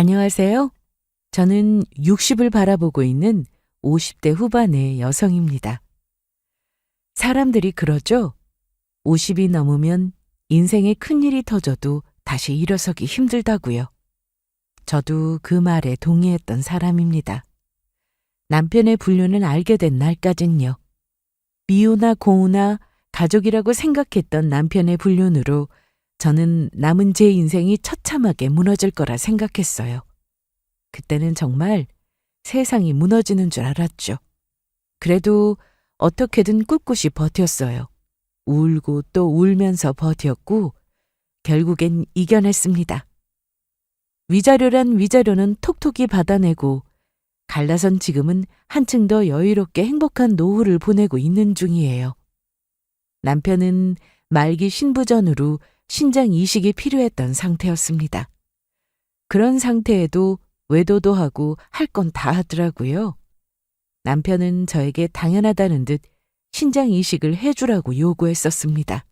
안녕하세요. 저는 60을 바라보고 있는 50대 후반의 여성입니다. 사람들이 그러죠. 50이 넘으면 인생에 큰일이 터져도 다시 일어서기 힘들다고요. 저도 그 말에 동의했던 사람입니다. 남편의 불륜을 알게 된 날까진요. 미우나 고우나 가족이라고 생각했던 남편의 불륜으로 저는 남은 제 인생이 처참하게 무너질 거라 생각했어요. 그때는 정말 세상이 무너지는 줄 알았죠. 그래도 어떻게든 꿋꿋이 버텼어요. 울고 또 울면서 버텼고 결국엔 이겨냈습니다. 위자료란 위자료는 톡톡히 받아내고 갈라선 지금은 한층 더 여유롭게 행복한 노후를 보내고 있는 중이에요. 남편은 말기 신부전으로 신장 이식이 필요했던 상태였습니다. 그런 상태에도 외도도 하고 할 건 다 하더라고요. 남편은 저에게 당연하다는 듯 신장 이식을 해주라고 요구했었습니다.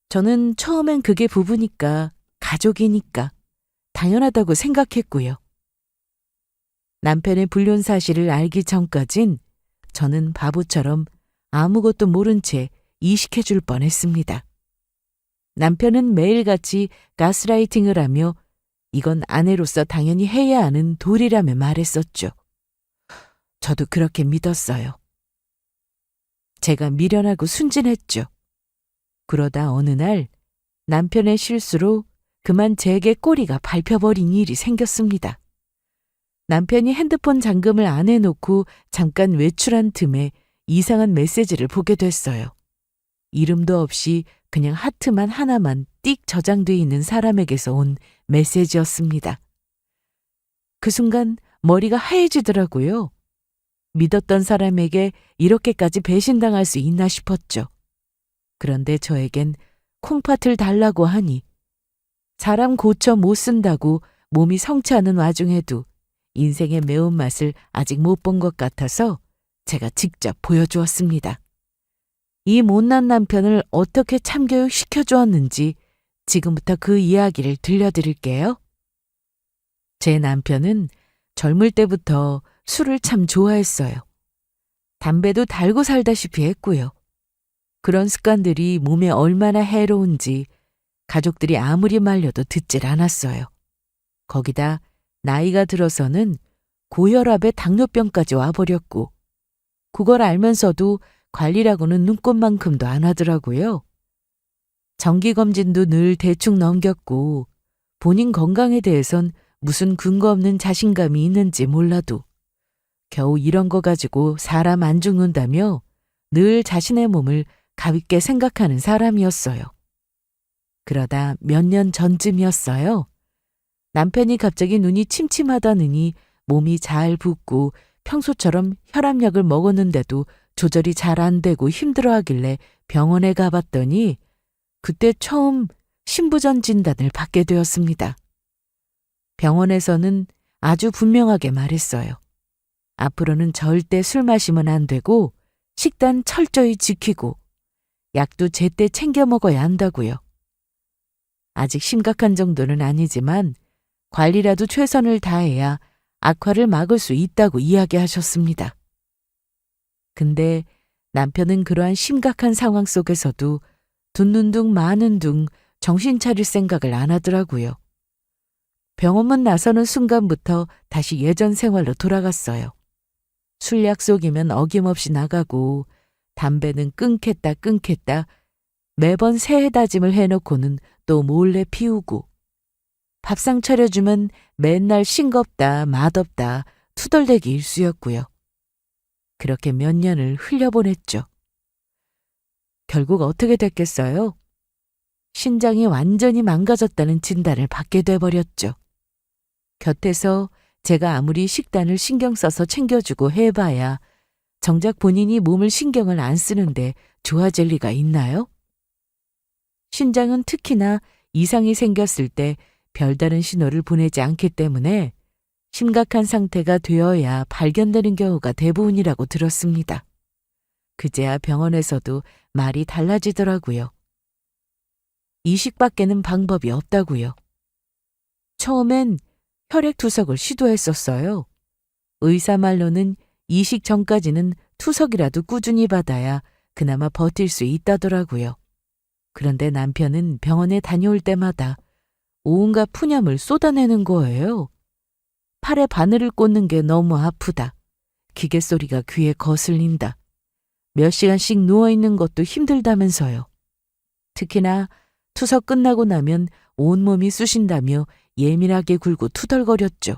저는 처음엔 그게 부부니까, 가족이니까 당연하다고 생각했고요. 남편의 불륜 사실을 알기 전까진 저는 바보처럼 아무것도 모른 채 이식해줄 뻔했습니다. 남편은 매일같이 가스라이팅을 하며 이건 아내로서 당연히 해야 하는 도리라며 말했었죠. 저도 그렇게 믿었어요. 제가 미련하고 순진했죠. 그러다 어느 날 남편의 실수로 그만 제게 꼬리가 밟혀버린 일이 생겼습니다. 남편이 핸드폰 잠금을 안 해놓고 잠깐 외출한 틈에 이상한 메시지를 보게 됐어요. 이름도 없이 그냥 하트만 하나만 띡 저장돼 있는 사람에게서 온 메시지였습니다. 그 순간 머리가 하얘지더라고요. 믿었던 사람에게 이렇게까지 배신당할 수 있나 싶었죠. 그런데 저에겐 콩팥을 달라고 하니 사람 고쳐 못 쓴다고 몸이 성취하는 와중에도 인생의 매운맛을 아직 못 본 것 같아서 제가 직접 보여주었습니다. 이 못난 남편을 어떻게 참교육 시켜주었는지 지금부터 그 이야기를 들려드릴게요. 제 남편은 젊을 때부터 술을 참 좋아했어요. 담배도 달고 살다시피 했고요. 그런 습관들이 몸에 얼마나 해로운지 가족들이 아무리 말려도 듣질 않았어요. 거기다 나이가 들어서는 고혈압에 당뇨병까지 와버렸고 그걸 알면서도 관리라고는 눈꼽만큼도 안 하더라고요. 정기검진도 늘 대충 넘겼고 본인 건강에 대해선 무슨 근거 없는 자신감이 있는지 몰라도 겨우 이런 거 가지고 사람 안 죽는다며 늘 자신의 몸을 가볍게 생각하는 사람이었어요. 그러다 몇 년 전쯤이었어요. 남편이 갑자기 눈이 침침하다느니 몸이 잘 붓고 평소처럼 혈압약을 먹었는데도 조절이 잘 안 되고 힘들어하길래 병원에 가봤더니 그때 처음 신부전 진단을 받게 되었습니다. 병원에서는 아주 분명하게 말했어요. 앞으로는 절대 술 마시면 안 되고 식단 철저히 지키고 약도 제때 챙겨 먹어야 한다고요. 아직 심각한 정도는 아니지만 관리라도 최선을 다해야 악화를 막을 수 있다고 이야기하셨습니다. 근데 남편은 그러한 심각한 상황 속에서도 듣는 둥 마는 둥 정신 차릴 생각을 안 하더라고요. 병원문 나서는 순간부터 다시 예전 생활로 돌아갔어요. 술 약속이면 어김없이 나가고 담배는 끊겠다 매번 새해 다짐을 해놓고는 또 몰래 피우고 밥상 차려주면 맨날 싱겁다 맛없다 투덜대기 일쑤였고요. 그렇게 몇 년을 흘려보냈죠. 결국 어떻게 됐겠어요? 신장이 완전히 망가졌다는 진단을 받게 돼버렸죠. 곁에서 제가 아무리 식단을 신경 써서 챙겨주고 해봐야 정작 본인이 몸을 신경을 안 쓰는데 좋아질 리가 있나요? 신장은 특히나 이상이 생겼을 때 별다른 신호를 보내지 않기 때문에 심각한 상태가 되어야 발견되는 경우가 대부분이라고 들었습니다. 그제야 병원에서도 말이 달라지더라고요. 이식밖에는 방법이 없다고요. 처음엔 혈액투석을 시도했었어요. 의사 말로는 이식 전까지는 투석이라도 꾸준히 받아야 그나마 버틸 수 있다더라고요. 그런데 남편은 병원에 다녀올 때마다 온갖 푸념을 쏟아내는 거예요. 팔에 바늘을 꽂는 게 너무 아프다. 기계 소리가 귀에 거슬린다. 몇 시간씩 누워있는 것도 힘들다면서요. 특히나 투석 끝나고 나면 온몸이 쑤신다며 예민하게 굴고 투덜거렸죠.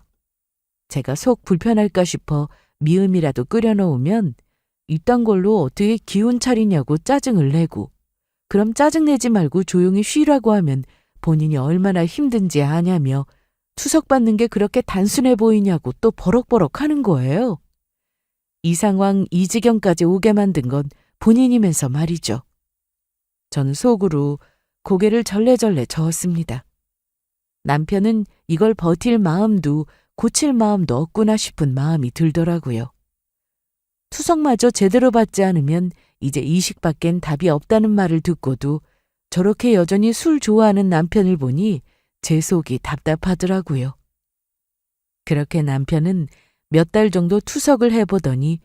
제가 속 불편할까 싶어 미음이라도 끓여놓으면 이딴 걸로 어떻게 기운 차리냐고 짜증을 내고, 그럼 짜증내지 말고 조용히 쉬라고 하면 본인이 얼마나 힘든지 아냐며 투석받는 게 그렇게 단순해 보이냐고 또 버럭버럭 하는 거예요. 이 상황, 이 지경까지 오게 만든 건 본인이면서 말이죠. 저는 속으로 고개를 절레절레 저었습니다. 남편은 이걸 버틸 마음도 고칠 마음도 없구나 싶은 마음이 들더라고요. 투석마저 제대로 받지 않으면 이제 이식밖엔 답이 없다는 말을 듣고도 저렇게 여전히 술 좋아하는 남편을 보니 제 속이 답답하더라고요. 그렇게 남편은 몇 달 정도 투석을 해보더니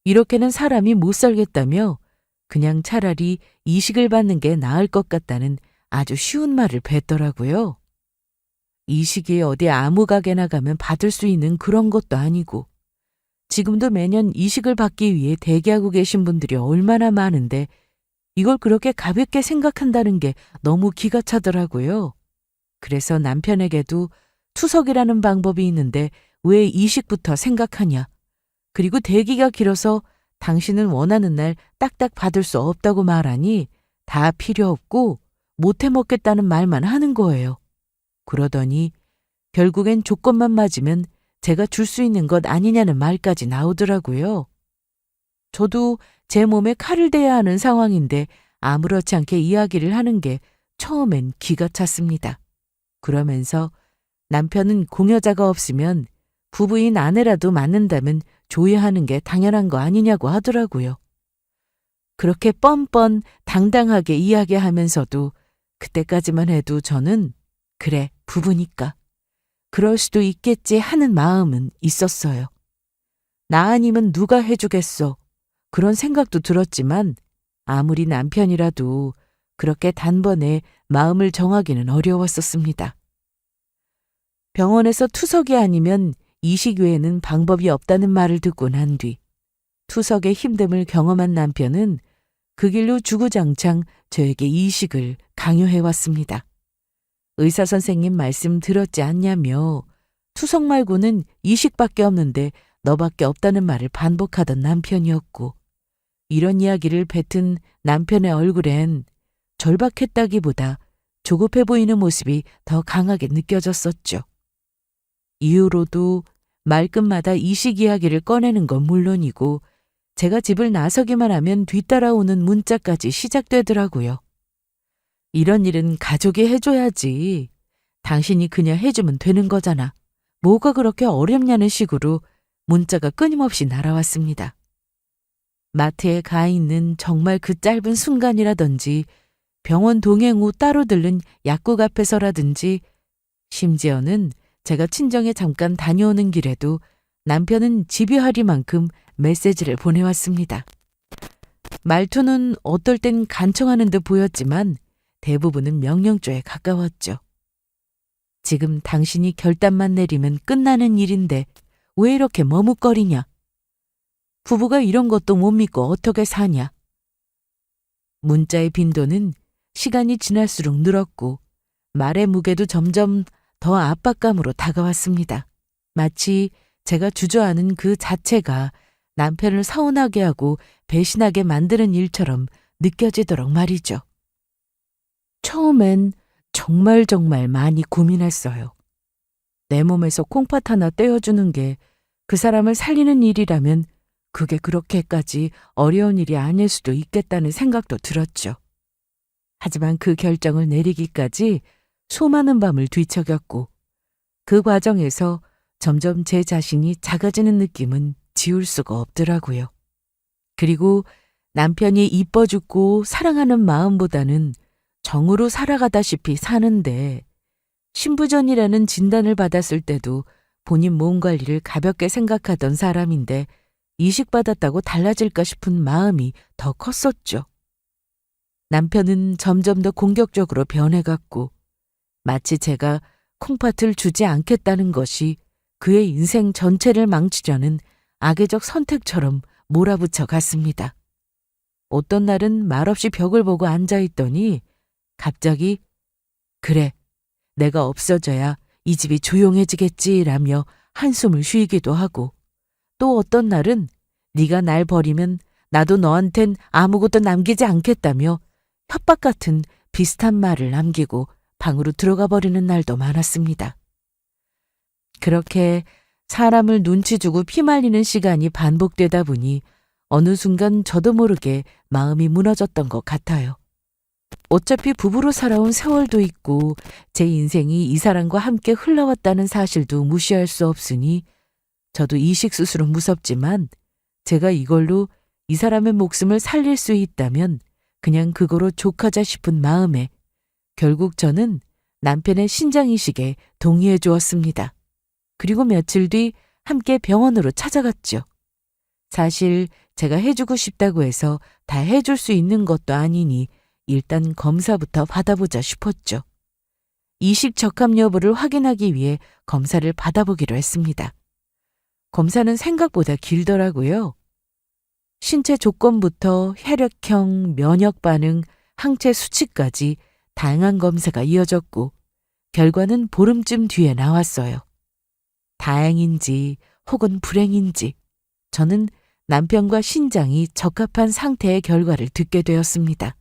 이렇게는 사람이 못 살겠다며 그냥 차라리 이식을 받는 게 나을 것 같다는 아주 쉬운 말을 뱉더라고요. 이식이 어디 아무 가게나 가면 받을 수 있는 그런 것도 아니고, 지금도 매년 이식을 받기 위해 대기하고 계신 분들이 얼마나 많은데 이걸 그렇게 가볍게 생각한다는 게 너무 기가 차더라고요. 그래서 남편에게도 투석이라는 방법이 있는데 왜 이식부터 생각하냐. 그리고 대기가 길어서 당신은 원하는 날 딱딱 받을 수 없다고 말하니 다 필요 없고 못 해먹겠다는 말만 하는 거예요. 그러더니 결국엔 조건만 맞으면 제가 줄 수 있는 것 아니냐는 말까지 나오더라고요. 저도 제 몸에 칼을 대야 하는 상황인데 아무렇지 않게 이야기를 하는 게 처음엔 기가 찼습니다. 그러면서 남편은 공여자가 없으면 부부인 아내라도 맞는다면 조회하는 게 당연한 거 아니냐고 하더라고요. 그렇게 뻔뻔 당당하게 이야기하면서도 그때까지만 해도 저는 그래, 부부니까 그럴 수도 있겠지 하는 마음은 있었어요. 나 아니면 누가 해주겠어. 그런 생각도 들었지만 아무리 남편이라도 그렇게 단번에 마음을 정하기는 어려웠었습니다. 병원에서 투석이 아니면 이식 외에는 방법이 없다는 말을 듣고 난 뒤 투석의 힘듦을 경험한 남편은 그 길로 주구장창 저에게 이식을 강요해왔습니다. 의사 선생님 말씀 들었지 않냐며 투석 말고는 이식밖에 없는데 너밖에 없다는 말을 반복하던 남편이었고, 이런 이야기를 뱉은 남편의 얼굴엔 절박했다기보다 조급해 보이는 모습이 더 강하게 느껴졌었죠. 이후로도 말끝마다 이식 이야기를 꺼내는 건 물론이고 제가 집을 나서기만 하면 뒤따라오는 문자까지 시작되더라고요. 이런 일은 가족이 해줘야지. 당신이 그냥 해주면 되는 거잖아. 뭐가 그렇게 어렵냐는 식으로 문자가 끊임없이 날아왔습니다. 마트에 가 있는 정말 그 짧은 순간이라든지 병원 동행 후 따로 들른 약국 앞에서라든지, 심지어는 제가 친정에 잠깐 다녀오는 길에도 남편은 집요하리만큼 메시지를 보내왔습니다. 말투는 어떨 땐 간청하는 듯 보였지만 대부분은 명령조에 가까웠죠. 지금 당신이 결단만 내리면 끝나는 일인데 왜 이렇게 머뭇거리냐? 부부가 이런 것도 못 믿고 어떻게 사냐? 문자의 빈도는 시간이 지날수록 늘었고 말의 무게도 점점 더 압박감으로 다가왔습니다. 마치 제가 주저하는 그 자체가 남편을 서운하게 하고 배신하게 만드는 일처럼 느껴지도록 말이죠. 처음엔 정말 많이 고민했어요. 내 몸에서 콩팥 하나 떼어주는 게 그 사람을 살리는 일이라면 그게 그렇게까지 어려운 일이 아닐 수도 있겠다는 생각도 들었죠. 하지만 그 결정을 내리기까지 수많은 밤을 뒤척였고 그 과정에서 점점 제 자신이 작아지는 느낌은 지울 수가 없더라고요. 그리고 남편이 이뻐 죽고 사랑하는 마음보다는 정으로 살아가다시피 사는데 신부전이라는 진단을 받았을 때도 본인 몸 관리를 가볍게 생각하던 사람인데 이식받았다고 달라질까 싶은 마음이 더 컸었죠. 남편은 점점 더 공격적으로 변해갔고 마치 제가 콩팥을 주지 않겠다는 것이 그의 인생 전체를 망치려는 악의적 선택처럼 몰아붙여 갔습니다. 어떤 날은 말없이 벽을 보고 앉아있더니 갑자기 그래, 내가 없어져야 이 집이 조용해지겠지라며 한숨을 쉬기도 하고 또 어떤 날은 네가 날 버리면 나도 너한텐 아무것도 남기지 않겠다며 협박 같은 비슷한 말을 남기고 방으로 들어가 버리는 날도 많았습니다. 그렇게 사람을 눈치 주고 피말리는 시간이 반복되다 보니 어느 순간 저도 모르게 마음이 무너졌던 것 같아요. 어차피 부부로 살아온 세월도 있고 제 인생이 이 사람과 함께 흘러왔다는 사실도 무시할 수 없으니 저도 이식 수술은 무섭지만 제가 이걸로 이 사람의 목숨을 살릴 수 있다면 그냥 그거로 족하자 싶은 마음에 결국 저는 남편의 신장 이식에 동의해 주었습니다. 그리고 며칠 뒤 함께 병원으로 찾아갔죠. 사실 제가 해주고 싶다고 해서 다 해줄 수 있는 것도 아니니 일단 검사부터 받아보자 싶었죠. 이식 적합 여부를 확인하기 위해 검사를 받아보기로 했습니다. 검사는 생각보다 길더라고요. 신체 조건부터 혈액형, 면역 반응, 항체 수치까지 다양한 검사가 이어졌고 결과는 보름쯤 뒤에 나왔어요. 다행인지 혹은 불행인지 저는 남편과 신장이 적합한 상태의 결과를 듣게 되었습니다.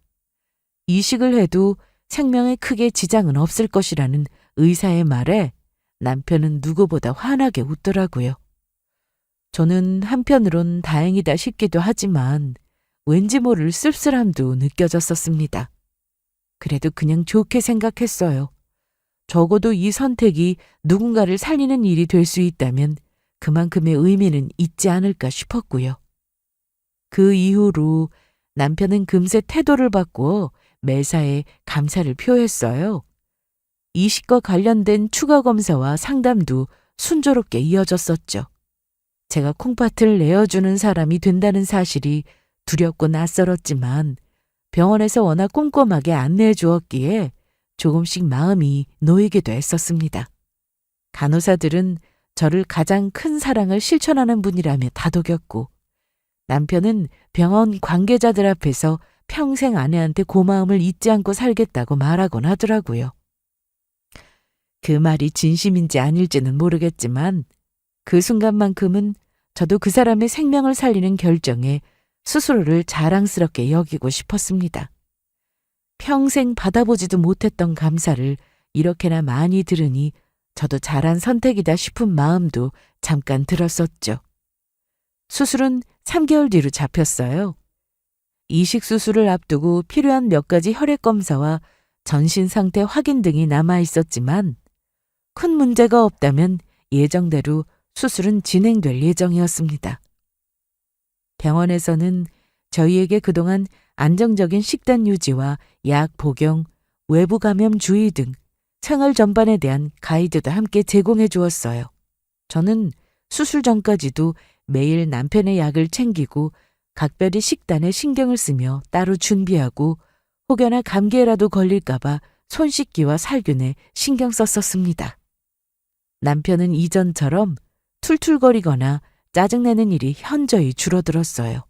이식을 해도 생명에 크게 지장은 없을 것이라는 의사의 말에 남편은 누구보다 환하게 웃더라고요. 저는 한편으론 다행이다 싶기도 하지만 왠지 모를 씁쓸함도 느껴졌었습니다. 그래도 그냥 좋게 생각했어요. 적어도 이 선택이 누군가를 살리는 일이 될 수 있다면 그만큼의 의미는 있지 않을까 싶었고요. 그 이후로 남편은 금세 태도를 바꾸어 매사에 감사를 표했어요. 이식과 관련된 추가 검사와 상담도 순조롭게 이어졌었죠. 제가 콩팥을 내어주는 사람이 된다는 사실이 두렵고 낯설었지만 병원에서 워낙 꼼꼼하게 안내해 주었기에 조금씩 마음이 놓이기도 했었습니다. 간호사들은 저를 가장 큰 사랑을 실천하는 분이라며 다독였고 남편은 병원 관계자들 앞에서 평생 아내한테 고마움을 잊지 않고 살겠다고 말하곤 하더라고요. 그 말이 진심인지 아닐지는 모르겠지만 그 순간만큼은 저도 그 사람의 생명을 살리는 결정에 스스로를 자랑스럽게 여기고 싶었습니다. 평생 받아보지도 못했던 감사를 이렇게나 많이 들으니 저도 잘한 선택이다 싶은 마음도 잠깐 들었었죠. 수술은 3개월 뒤로 잡혔어요. 이식 수술을 앞두고 필요한 몇 가지 혈액 검사와 전신 상태 확인 등이 남아 있었지만 큰 문제가 없다면 예정대로 수술은 진행될 예정이었습니다. 병원에서는 저희에게 그동안 안정적인 식단 유지와 약 복용, 외부 감염 주의 등 생활 전반에 대한 가이드도 함께 제공해 주었어요. 저는 수술 전까지도 매일 남편의 약을 챙기고 각별히 식단에 신경을 쓰며 따로 준비하고 혹여나 감기에라도 걸릴까봐 손 씻기와 살균에 신경 썼었습니다. 남편은 이전처럼 툴툴거리거나 짜증내는 일이 현저히 줄어들었어요.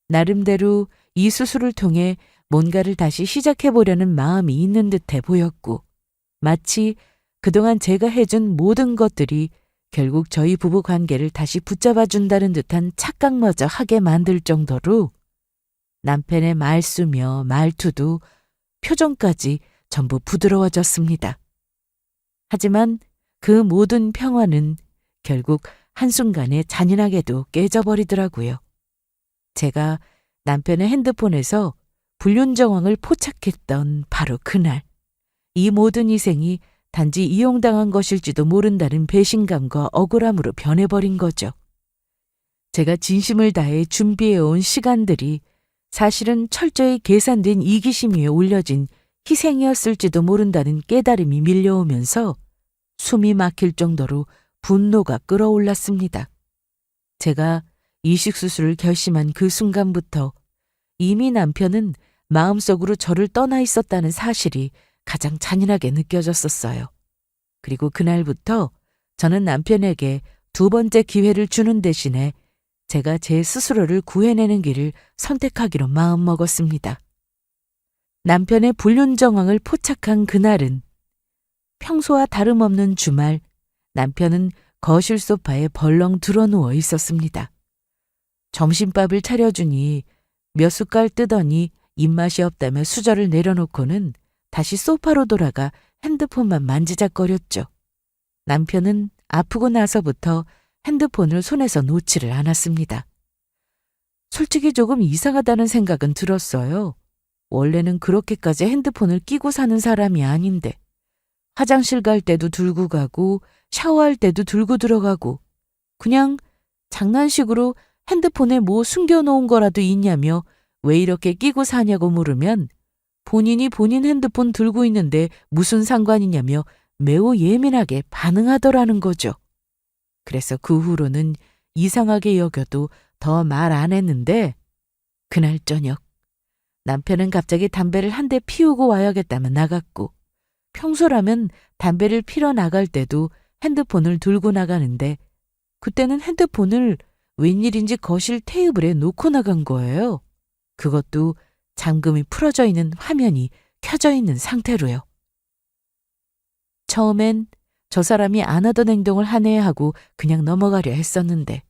나름대로 이 수술을 통해 뭔가를 다시 시작해보려는 마음이 있는 듯해 보였고 마치 그동안 제가 해준 모든 것들이 결국 저희 부부 관계를 다시 붙잡아준다는 듯한 착각마저 하게 만들 정도로 남편의 말수며 말투도 표정까지 전부 부드러워졌습니다. 하지만 그 모든 평화는 결국 한순간에 잔인하게도 깨져버리더라고요. 제가 남편의 핸드폰에서 불륜 정황을 포착했던 바로 그날, 이 모든 희생이 단지 이용당한 것일지도 모른다는 배신감과 억울함으로 변해버린 거죠. 제가 진심을 다해 준비해온 시간들이 사실은 철저히 계산된 이기심 위에 올려진 희생이었을지도 모른다는 깨달음이 밀려오면서 숨이 막힐 정도로 분노가 끓어올랐습니다. 제가 이식수술을 결심한 그 순간부터 이미 남편은 마음속으로 저를 떠나 있었다는 사실이 가장 잔인하게 느껴졌었어요. 그리고 그날부터 저는 남편에게 두 번째 기회를 주는 대신에 제가 제 스스로를 구해내는 길을 선택하기로 마음먹었습니다. 남편의 불륜 정황을 포착한 그날은 평소와 다름없는 주말, 남편은 거실 소파에 벌렁 드러누워 있었습니다. 점심밥을 차려주니 몇 숟갈 뜨더니 입맛이 없다며 수저를 내려놓고는 다시 소파로 돌아가 핸드폰만 만지작거렸죠. 남편은 아프고 나서부터 핸드폰을 손에서 놓지를 않았습니다. 솔직히 조금 이상하다는 생각은 들었어요. 원래는 그렇게까지 핸드폰을 끼고 사는 사람이 아닌데 화장실 갈 때도 들고 가고 샤워할 때도 들고 들어가고 그냥 장난식으로 핸드폰에 뭐 숨겨놓은 거라도 있냐며 왜 이렇게 끼고 사냐고 물으면 본인이 본인 핸드폰 들고 있는데 무슨 상관이냐며 매우 예민하게 반응하더라는 거죠. 그래서 그 후로는 이상하게 여겨도 더 말 안 했는데 그날 저녁 남편은 갑자기 담배를 한 대 피우고 와야겠다며 나갔고 평소라면 담배를 피러 나갈 때도 핸드폰을 들고 나가는데 그때는 핸드폰을 웬일인지 거실 테이블에 놓고 나간 거예요. 그것도 잠금이 풀어져 있는 화면이 켜져 있는 상태로요. 처음엔 저 사람이 안 하던 행동을 하네 하고 그냥 넘어가려 했었는데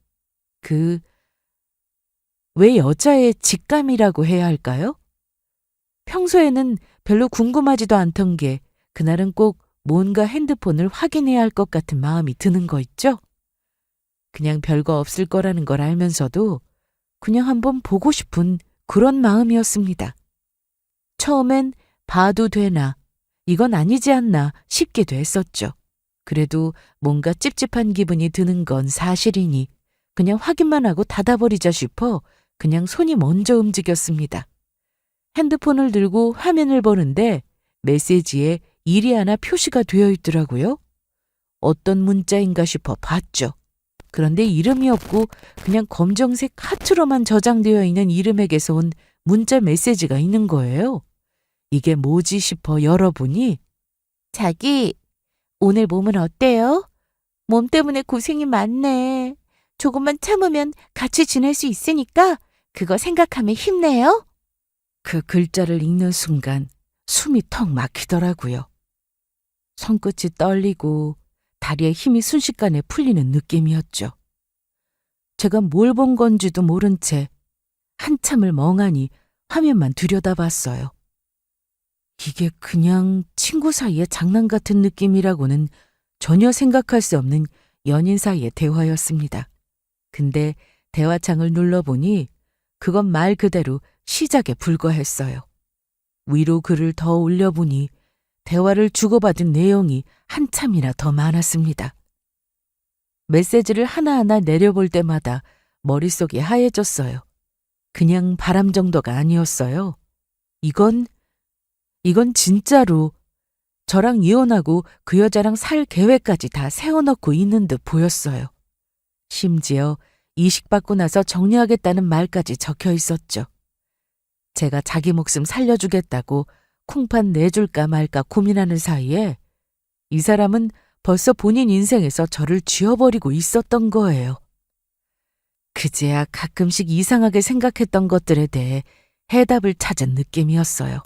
왜 여자의 직감이라고 해야 할까요? 평소에는 별로 궁금하지도 않던 게 그날은 꼭 뭔가 핸드폰을 확인해야 할 것 같은 마음이 드는 거 있죠? 그냥 별거 없을 거라는 걸 알면서도 그냥 한번 보고 싶은 그런 마음이었습니다. 처음엔 봐도 되나, 이건 아니지 않나 싶기도 했었죠. 그래도 뭔가 찝찝한 기분이 드는 건 사실이니 그냥 확인만 하고 닫아버리자 싶어 그냥 손이 먼저 움직였습니다. 핸드폰을 들고 화면을 보는데 메시지에 일이 하나 표시가 되어 있더라고요. 어떤 문자인가 싶어 봤죠. 그런데 이름이 없고 그냥 검정색 하트로만 저장되어 있는 이름에게서 온 문자 메시지가 있는 거예요. 이게 뭐지 싶어 열어보니 자기, 오늘 몸은 어때요? 몸 때문에 고생이 많네. 조금만 참으면 같이 지낼 수 있으니까 그거 생각하면 힘내요. 그 글자를 읽는 순간 숨이 턱 막히더라고요. 손끝이 떨리고 다리에 힘이 순식간에 풀리는 느낌이었죠. 제가 뭘 본 건지도 모른 채 한참을 멍하니 화면만 들여다봤어요. 이게 그냥 친구 사이의 장난 같은 느낌이라고는 전혀 생각할 수 없는 연인 사이의 대화였습니다. 근데 대화창을 눌러보니 그건 말 그대로 시작에 불과했어요. 위로 글을 더 올려보니 대화를 주고받은 내용이 한참이나 더 많았습니다. 메시지를 하나하나 내려볼 때마다 머릿속이 하얘졌어요. 그냥 바람 정도가 아니었어요. 이건 진짜로 저랑 이혼하고 그 여자랑 살 계획까지 다 세워놓고 있는 듯 보였어요. 심지어 이식받고 나서 정리하겠다는 말까지 적혀 있었죠. 제가 자기 목숨 살려주겠다고 콩팥 내줄까 말까 고민하는 사이에 이 사람은 벌써 본인 인생에서 저를 쥐어버리고 있었던 거예요. 그제야 가끔씩 이상하게 생각했던 것들에 대해 해답을 찾은 느낌이었어요.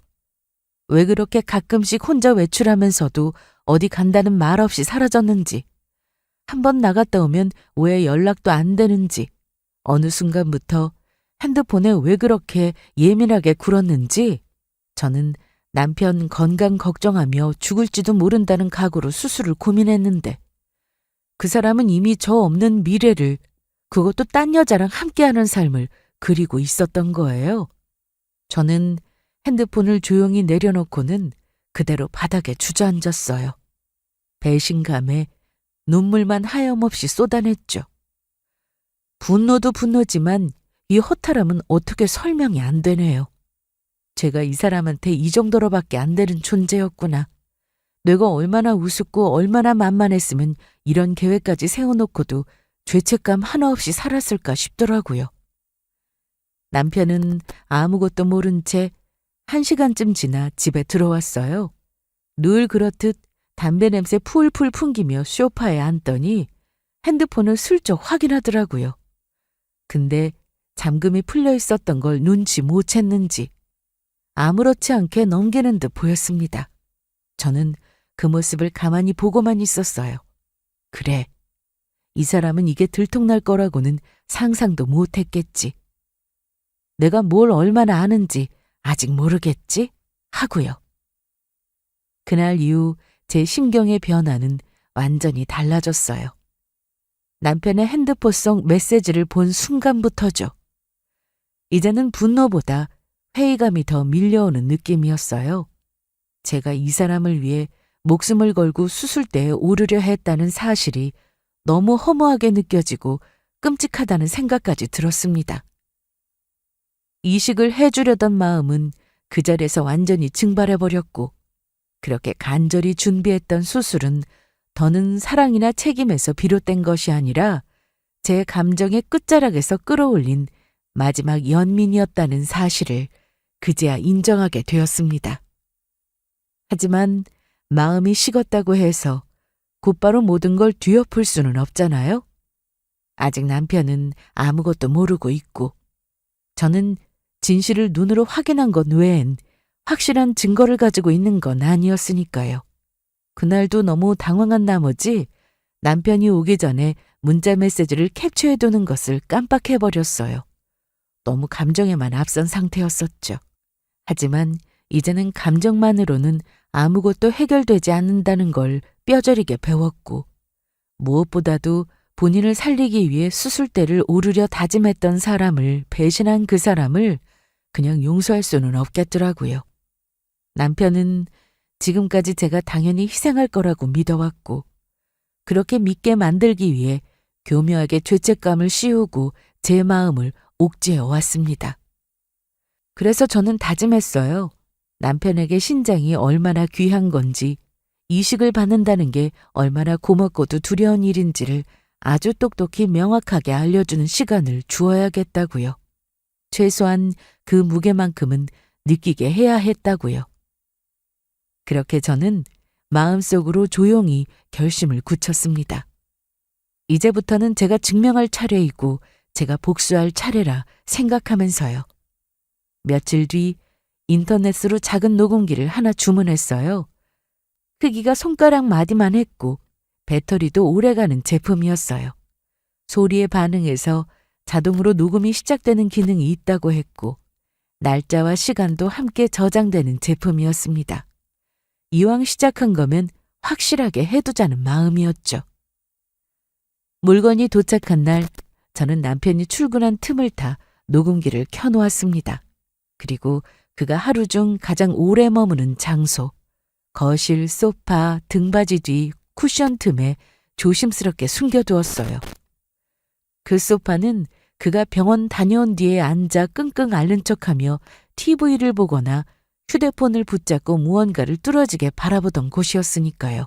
왜 그렇게 가끔씩 혼자 외출하면서도 어디 간다는 말 없이 사라졌는지, 한번 나갔다 오면 왜 연락도 안 되는지, 어느 순간부터 핸드폰에 왜 그렇게 예민하게 굴었는지 저는 남편 건강 걱정하며 죽을지도 모른다는 각오로 수술을 고민했는데 그 사람은 이미 저 없는 미래를, 그것도 딴 여자랑 함께하는 삶을 그리고 있었던 거예요. 저는 핸드폰을 조용히 내려놓고는 그대로 바닥에 주저앉았어요. 배신감에 눈물만 하염없이 쏟아냈죠. 분노도 분노지만 이 허탈함은 어떻게 설명이 안 되네요. 제가 이 사람한테 이 정도로밖에 안 되는 존재였구나. 내가 얼마나 우습고 얼마나 만만했으면 이런 계획까지 세워놓고도 죄책감 하나 없이 살았을까 싶더라고요. 남편은 아무것도 모른 채 1시간쯤 지나 집에 들어왔어요. 늘 그렇듯 담배 냄새 풀풀 풍기며 소파에 앉더니 핸드폰을 슬쩍 확인하더라고요. 근데 잠금이 풀려 있었던 걸 눈치 못 챘는지 아무렇지 않게 넘기는 듯 보였습니다. 저는 그 모습을 가만히 보고만 있었어요. 그래, 이 사람은 이게 들통날 거라고는 상상도 못 했겠지. 내가 뭘 얼마나 아는지 아직 모르겠지? 하고요. 그날 이후 제 심경의 변화는 완전히 달라졌어요. 남편의 핸드폰 속 메시지를 본 순간부터죠. 이제는 분노보다 회의감이 더 밀려오는 느낌이었어요. 제가 이 사람을 위해 목숨을 걸고 수술대에 오르려 했다는 사실이 너무 허무하게 느껴지고 끔찍하다는 생각까지 들었습니다. 이식을 해주려던 마음은 그 자리에서 완전히 증발해버렸고 그렇게 간절히 준비했던 수술은 더는 사랑이나 책임에서 비롯된 것이 아니라 제 감정의 끝자락에서 끌어올린 마지막 연민이었다는 사실을 그제야 인정하게 되었습니다. 하지만 마음이 식었다고 해서 곧바로 모든 걸 뒤엎을 수는 없잖아요. 아직 남편은 아무것도 모르고 있고 저는 진실을 눈으로 확인한 것 외엔 확실한 증거를 가지고 있는 건 아니었으니까요. 그날도 너무 당황한 나머지 남편이 오기 전에 문자 메시지를 캡처해두는 것을 깜빡해버렸어요. 너무 감정에만 앞선 상태였었죠. 하지만 이제는 감정만으로는 아무것도 해결되지 않는다는 걸 뼈저리게 배웠고 무엇보다도 본인을 살리기 위해 수술대를 오르려 다짐했던 사람을 배신한 그 사람을 그냥 용서할 수는 없겠더라고요. 남편은 지금까지 제가 당연히 희생할 거라고 믿어왔고 그렇게 믿게 만들기 위해 교묘하게 죄책감을 씌우고 제 마음을 옥죄어 왔습니다. 그래서 저는 다짐했어요. 남편에게 신장이 얼마나 귀한 건지 이식을 받는다는 게 얼마나 고맙고도 두려운 일인지를 아주 똑똑히 명확하게 알려주는 시간을 주어야겠다고요. 최소한 그 무게만큼은 느끼게 해야 했다고요. 그렇게 저는 마음속으로 조용히 결심을 굳혔습니다. 이제부터는 제가 증명할 차례이고 제가 복수할 차례라 생각하면서요. 며칠 뒤 인터넷으로 작은 녹음기를 하나 주문했어요. 크기가 손가락 마디만 했고 배터리도 오래가는 제품이었어요. 소리에 반응해서 자동으로 녹음이 시작되는 기능이 있다고 했고 날짜와 시간도 함께 저장되는 제품이었습니다. 이왕 시작한 거면 확실하게 해두자는 마음이었죠. 물건이 도착한 날 저는 남편이 출근한 틈을 타 녹음기를 켜놓았습니다. 그리고 그가 하루 중 가장 오래 머무는 장소, 거실, 소파, 등받이 뒤 쿠션 틈에 조심스럽게 숨겨두었어요. 그 소파는 그가 병원 다녀온 뒤에 앉아 끙끙 앓는 척하며 TV를 보거나 휴대폰을 붙잡고 무언가를 뚫어지게 바라보던 곳이었으니까요.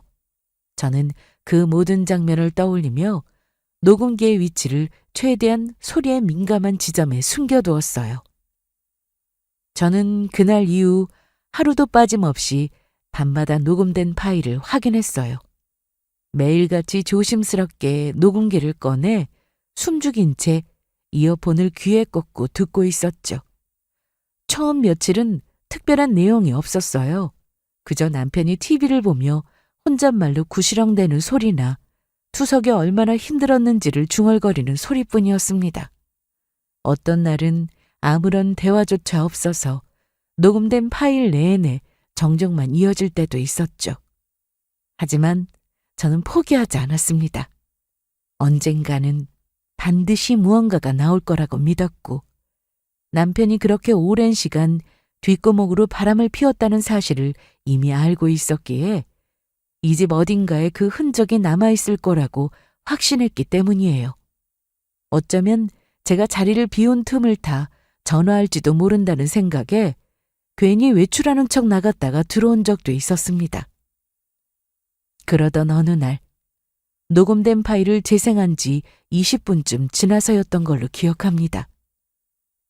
저는 그 모든 장면을 떠올리며 녹음기의 위치를 최대한 소리에 민감한 지점에 숨겨두었어요. 저는 그날 이후 하루도 빠짐없이 밤마다 녹음된 파일을 확인했어요. 매일같이 조심스럽게 녹음기를 꺼내 숨죽인 채 이어폰을 귀에 꽂고 듣고 있었죠. 처음 며칠은 특별한 내용이 없었어요. 그저 남편이 TV를 보며 혼잣말로 구시렁대는 소리나 투석이 얼마나 힘들었는지를 중얼거리는 소리뿐이었습니다. 어떤 날은 아무런 대화조차 없어서 녹음된 파일 내내 정적만 이어질 때도 있었죠. 하지만 저는 포기하지 않았습니다. 언젠가는 반드시 무언가가 나올 거라고 믿었고 남편이 그렇게 오랜 시간 뒷구멍으로 바람을 피웠다는 사실을 이미 알고 있었기에 이 집 어딘가에 그 흔적이 남아있을 거라고 확신했기 때문이에요. 어쩌면 제가 자리를 비운 틈을 타 전화할지도 모른다는 생각에 괜히 외출하는 척 나갔다가 들어온 적도 있었습니다. 그러던 어느 날 녹음된 파일을 재생한 지 20분쯤 지나서였던 걸로 기억합니다.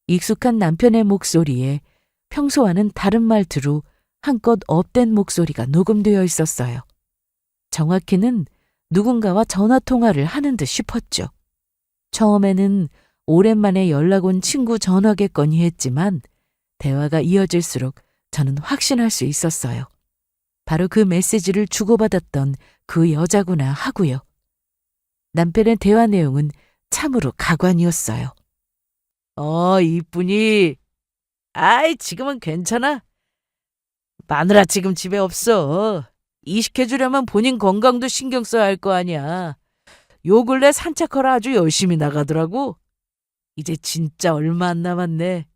익숙한 남편의 목소리에 평소와는 다른 말투로 한껏 업된 목소리가 녹음되어 있었어요. 정확히는 누군가와 전화통화를 하는 듯 싶었죠. 처음에는 오랜만에 연락 온 친구 전화겠거니 했지만 대화가 이어질수록 저는 확신할 수 있었어요. 바로 그 메시지를 주고받았던 그 여자구나 하고요. 남편의 대화 내용은 참으로 가관이었어요. 이쁜이. 아이, 지금은 괜찮아. 마누라 지금 집에 없어. 이식해주려면 본인 건강도 신경 써야 할 거 아니야. 요 근래 산책하러 아주 열심히 나가더라고. 이제 진짜 얼마 안 남았네.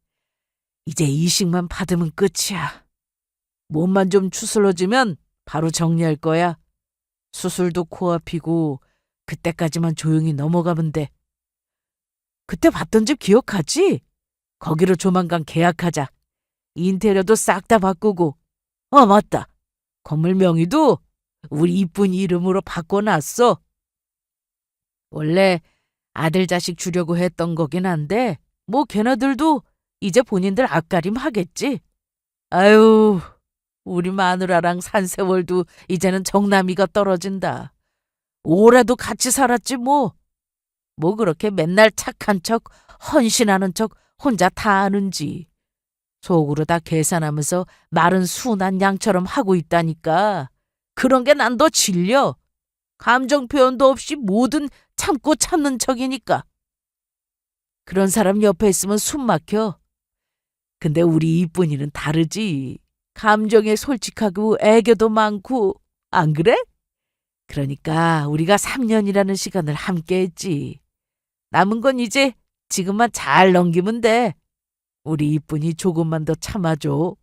이제 이식만 받으면 끝이야. 몸만 좀 추스러지면 바로 정리할 거야. 수술도 코앞이고 그때까지만 조용히 넘어가면 돼. 그때 봤던 집 기억하지? 거기로 조만간 계약하자. 인테리어도 싹 다 바꾸고. 맞다. 건물 명의도 우리 이쁜 이름으로 바꿔놨어. 원래 아들 자식 주려고 했던 거긴 한데 뭐 걔네들도 이제 본인들 앞가림 하겠지. 아유, 우리 마누라랑 산 세월도 이제는 정남이가 떨어진다. 오래도 같이 살았지 뭐. 뭐 그렇게 맨날 착한 척, 헌신하는 척 혼자 다 아는지. 속으로 다 계산하면서 말은 순한 양처럼 하고 있다니까. 그런 게 난 더 질려. 감정 표현도 없이 뭐든 참고 참는 척이니까. 그런 사람 옆에 있으면 숨 막혀. 근데 우리 이쁜이는 다르지. 감정에 솔직하고 애교도 많고. 안 그래? 그러니까 우리가 3년이라는 시간을 함께 했지. 남은 건 이제 지금만 잘 넘기면 돼. 우리 이쁜이 조금만 더 참아줘.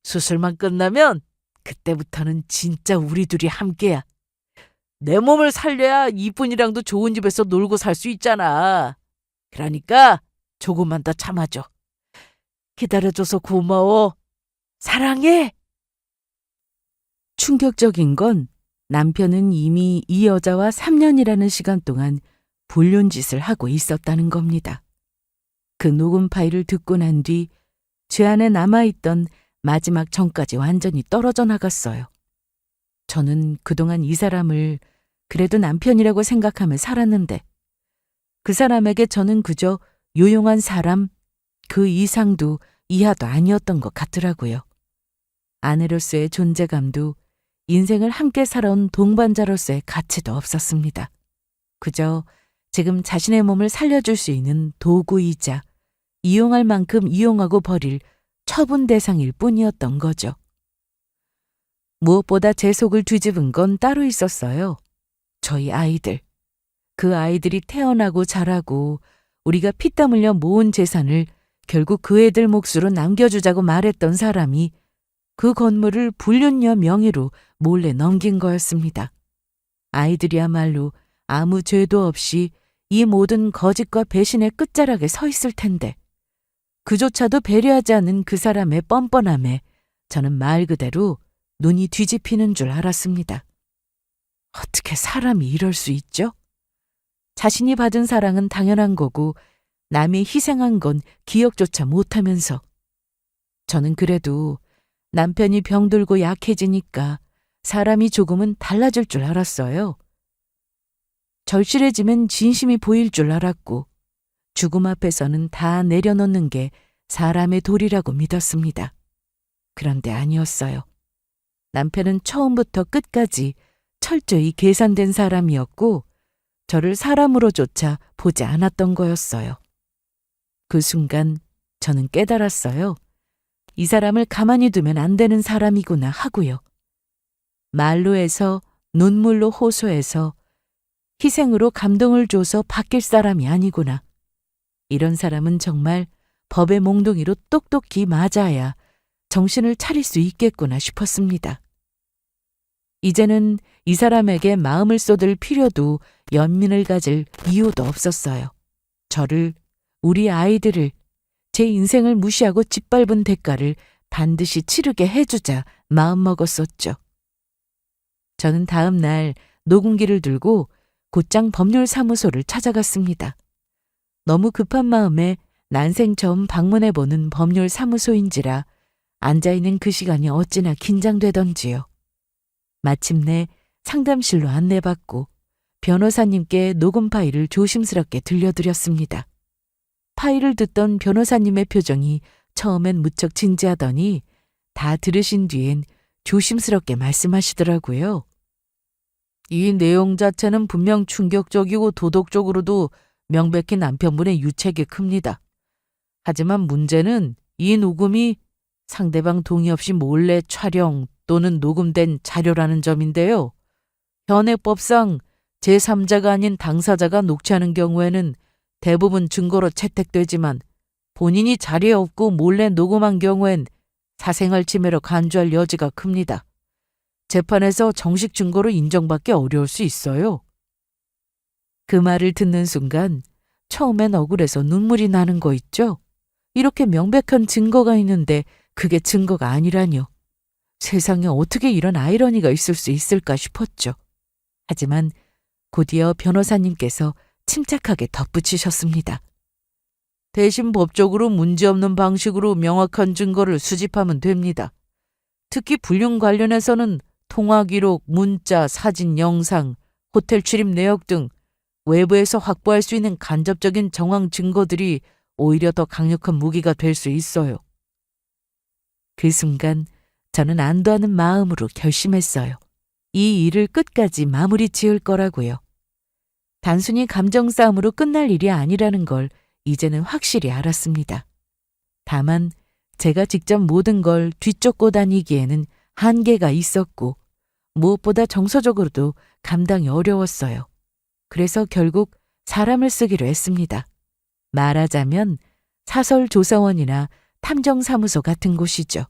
수술만 끝나면 그때부터는 진짜 우리 둘이 함께야. 내 몸을 살려야 이쁜이랑도 좋은 집에서 놀고 살 수 있잖아. 그러니까 조금만 더 참아줘. 기다려줘서 고마워. 사랑해. 충격적인 건 남편은 이미 이 여자와 3년이라는 시간 동안 불륜짓을 하고 있었다는 겁니다. 그 녹음 파일을 듣고 난 뒤 제 안에 남아있던 마지막 정까지 완전히 떨어져 나갔어요. 저는 그동안 이 사람을 그래도 남편이라고 생각하며 살았는데 그 사람에게 저는 그저 유용한 사람, 그 이상도 이하도 아니었던 것 같더라고요. 아내로서의 존재감도 인생을 함께 살아온 동반자로서의 가치도 없었습니다. 그저 지금 자신의 몸을 살려줄 수 있는 도구이자 이용할 만큼 이용하고 버릴 처분 대상일 뿐이었던 거죠. 무엇보다 제 속을 뒤집은 건 따로 있었어요. 저희 아이들. 그 아이들이 태어나고 자라고 우리가 피땀 흘려 모은 재산을 결국 그 애들 몫으로 남겨주자고 말했던 사람이 그 건물을 불륜녀 명의로 몰래 넘긴 거였습니다. 아이들이야말로 아무 죄도 없이 이 모든 거짓과 배신의 끝자락에 서 있을 텐데 그조차도 배려하지 않는 그 사람의 뻔뻔함에 저는 말 그대로 눈이 뒤집히는 줄 알았습니다. 어떻게 사람이 이럴 수 있죠? 자신이 받은 사랑은 당연한 거고 남이 희생한 건 기억조차 못하면서 저는 그래도 남편이 병들고 약해지니까 사람이 조금은 달라질 줄 알았어요. 절실해지면 진심이 보일 줄 알았고 죽음 앞에서는 다 내려놓는 게 사람의 도리라고 믿었습니다. 그런데 아니었어요. 남편은 처음부터 끝까지 철저히 계산된 사람이었고 저를 사람으로조차 보지 않았던 거였어요. 그 순간 저는 깨달았어요. 이 사람을 가만히 두면 안 되는 사람이구나 하고요. 말로 해서 눈물로 호소해서 희생으로 감동을 줘서 바뀔 사람이 아니구나. 이런 사람은 정말 법의 몽둥이로 똑똑히 맞아야 정신을 차릴 수 있겠구나 싶었습니다. 이제는 이 사람에게 마음을 쏟을 필요도 연민을 가질 이유도 없었어요. 저를, 우리 아이들을, 제 인생을 무시하고 짓밟은 대가를 반드시 치르게 해주자 마음먹었었죠. 저는 다음 날 녹음기를 들고 곧장 법률사무소를 찾아갔습니다. 너무 급한 마음에 난생 처음 방문해보는 법률사무소인지라 앉아있는 그 시간이 어찌나 긴장되던지요. 마침내 상담실로 안내받고 변호사님께 녹음 파일을 조심스럽게 들려드렸습니다. 파일을 듣던 변호사님의 표정이 처음엔 무척 진지하더니 다 들으신 뒤엔 조심스럽게 말씀하시더라고요. 이 내용 자체는 분명 충격적이고 도덕적으로도 명백히 남편분의 유책이 큽니다. 하지만 문제는 이 녹음이 상대방 동의 없이 몰래 촬영 또는 녹음된 자료라는 점인데요. 현행법상 제3자가 아닌 당사자가 녹취하는 경우에는 대부분 증거로 채택되지만 본인이 자리에 없고 몰래 녹음한 경우엔 사생활 침해로 간주할 여지가 큽니다. 재판에서 정식 증거로 인정받기 어려울 수 있어요. 그 말을 듣는 순간 처음엔 억울해서 눈물이 나는 거 있죠? 이렇게 명백한 증거가 있는데 그게 증거가 아니라뇨. 세상에 어떻게 이런 아이러니가 있을 수 있을까 싶었죠. 하지만 곧이어 변호사님께서 침착하게 덧붙이셨습니다. 대신 법적으로 문제없는 방식으로 명확한 증거를 수집하면 됩니다. 특히 불륜 관련해서는 통화 기록, 문자, 사진, 영상, 호텔 출입 내역 등 외부에서 확보할 수 있는 간접적인 정황 증거들이 오히려 더 강력한 무기가 될 수 있어요. 그 순간 저는 안도하는 마음으로 결심했어요. 이 일을 끝까지 마무리 지을 거라고요. 단순히 감정 싸움으로 끝날 일이 아니라는 걸 이제는 확실히 알았습니다. 다만 제가 직접 모든 걸 뒤쫓고 다니기에는 한계가 있었고 무엇보다 정서적으로도 감당이 어려웠어요. 그래서 결국 사람을 쓰기로 했습니다. 말하자면 사설조사원이나 탐정사무소 같은 곳이죠.